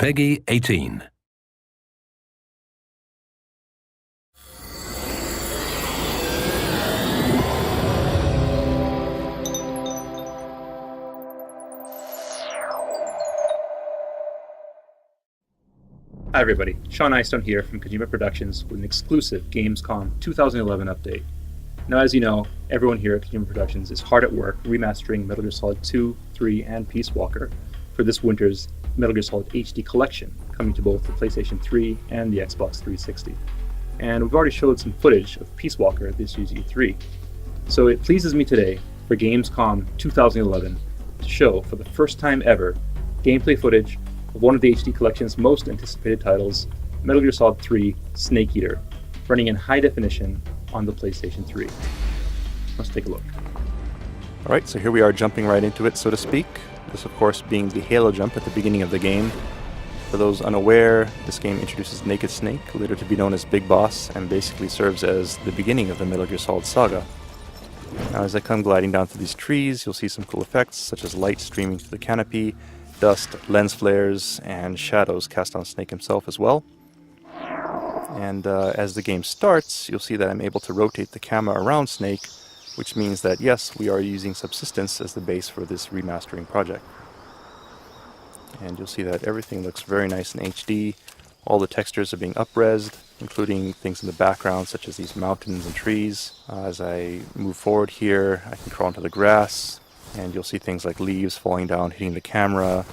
Peggy 18. Hi everybody, Sean Eystone here from Kojima Productions with an exclusive Gamescom 2011 update. Now as you know, everyone here at Kojima Productions is hard at work remastering Metal Gear Solid 2, 3, and Peace Walker for this winter's Metal Gear Solid HD Collection, coming to both the PlayStation 3 and the Xbox 360. And we've already showed some footage of Peace Walker at this year's E3. So it pleases me today for Gamescom 2011 to show, for the first time ever, gameplay footage of one of the HD Collection's most anticipated titles, Metal Gear Solid 3 Snake Eater, running in high definition on the PlayStation 3. Let's take a look. Alright, so here we are jumping right into it, so to speak. This, of course, being the Halo jump at the beginning of the game. For those unaware, this game introduces Naked Snake, later to be known as Big Boss, and basically serves as the beginning of the Metal Gear Solid saga. Now, as I come gliding down through these trees, you'll see some cool effects, such as light streaming through the canopy, dust, lens flares, and shadows cast on Snake himself as well. And as the game starts, you'll see that I'm able to rotate the camera around Snake, which means that yes, we are using Subsistence as the base for this remastering project. And you'll see that everything looks very nice in HD. All the textures are being up-resed, including things in the background such as these mountains and trees. As I move forward here, I can crawl into the grass, and you'll see things like leaves falling down, hitting the camera,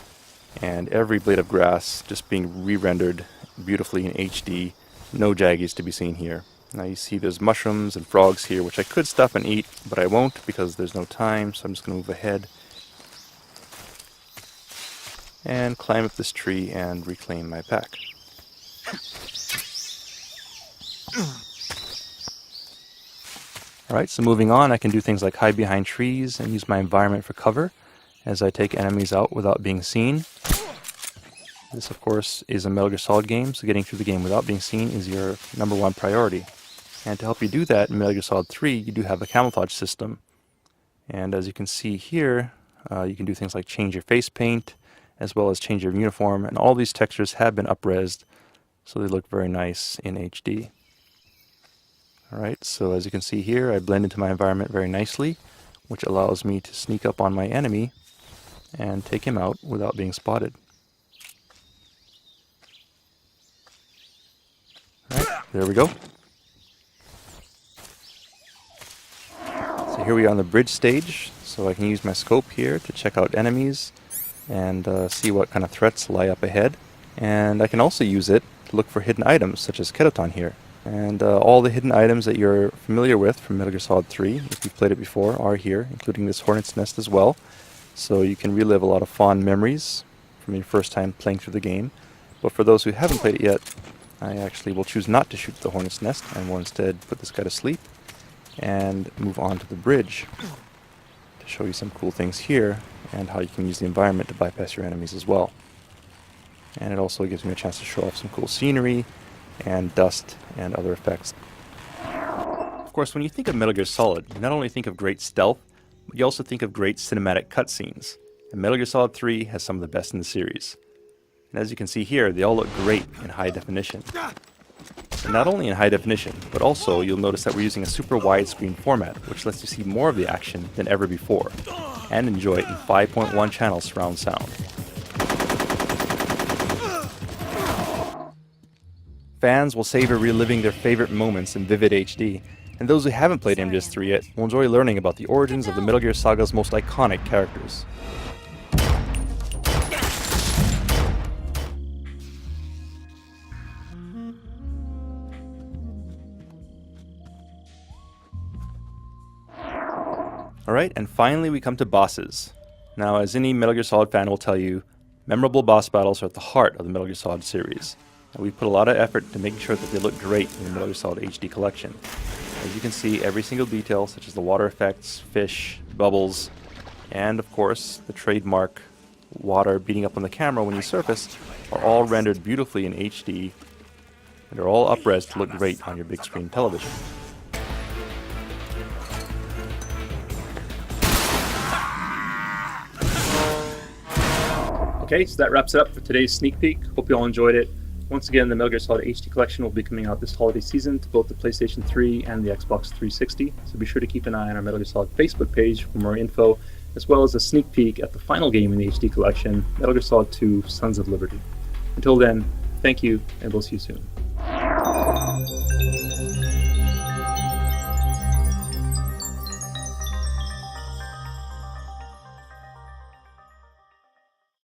and every blade of grass just being re-rendered beautifully in HD. No jaggies to be seen here. Now you see there's mushrooms and frogs here, which I could stop and eat, but I won't because there's no time, so I'm just going to move ahead and climb up this tree and reclaim my pack. Alright, so moving on, I can do things like hide behind trees and use my environment for cover as I take enemies out without being seen. This, of course, is a Metal Gear Solid game, so getting through the game without being seen is your #1 priority. And to help you do that in Metal Gear Solid 3, you do have a camouflage system. And as you can see here, you can do things like change your face paint, as well as change your uniform, and all these textures have been up-resed, so they look very nice in HD. Alright, so as you can see here, I blend into my environment very nicely, which allows me to sneak up on my enemy and take him out without being spotted. Alright, there we go. So here we are on the bridge stage, so I can use my scope here to check out enemies and see what kind of threats lie up ahead. And I can also use it to look for hidden items, such as Kedoton here. And all the hidden items that you're familiar with from Metal Gear Solid 3, if you've played it before, are here, including this Hornet's Nest as well. So you can relive a lot of fond memories from your first time playing through the game. But for those who haven't played it yet, I actually will choose not to shoot the Hornet's Nest and will instead put this guy to sleep and move on to the bridge to show you some cool things here and how you can use the environment to bypass your enemies as well. And it also gives me a chance to show off some cool scenery and dust and other effects. Of course, when you think of Metal Gear Solid, you not only think of great stealth, but you also think of great cinematic cutscenes. And Metal Gear Solid 3 has some of the best in the series. And as you can see here, they all look great in high definition. And not only in high definition, but also you'll notice that we're using a super widescreen format, which lets you see more of the action than ever before, and enjoy it in 5.1 channel surround sound. Fans will savor reliving their favorite moments in vivid HD, and those who haven't played MGS3 yet will enjoy learning about the origins of the Metal Gear Saga's most iconic characters. Alright, and finally we come to bosses. Now, as any Metal Gear Solid fan will tell you, memorable boss battles are at the heart of the Metal Gear Solid series. And we put a lot of effort to making sure that they look great in the Metal Gear Solid HD collection. As you can see, every single detail, such as the water effects, fish, bubbles, and of course, the trademark water beating up on the camera when you surface, are all rendered beautifully in HD, and are all up-res to look great on your big screen television. Okay, so that wraps it up for today's sneak peek. Hope you all enjoyed it. Once again, the Metal Gear Solid HD Collection will be coming out this holiday season to both the PlayStation 3 and the Xbox 360, so be sure to keep an eye on our Metal Gear Solid Facebook page for more info, as well as a sneak peek at the final game in the HD Collection, Metal Gear Solid 2: Sons of Liberty. Until then, thank you, and we'll see you soon.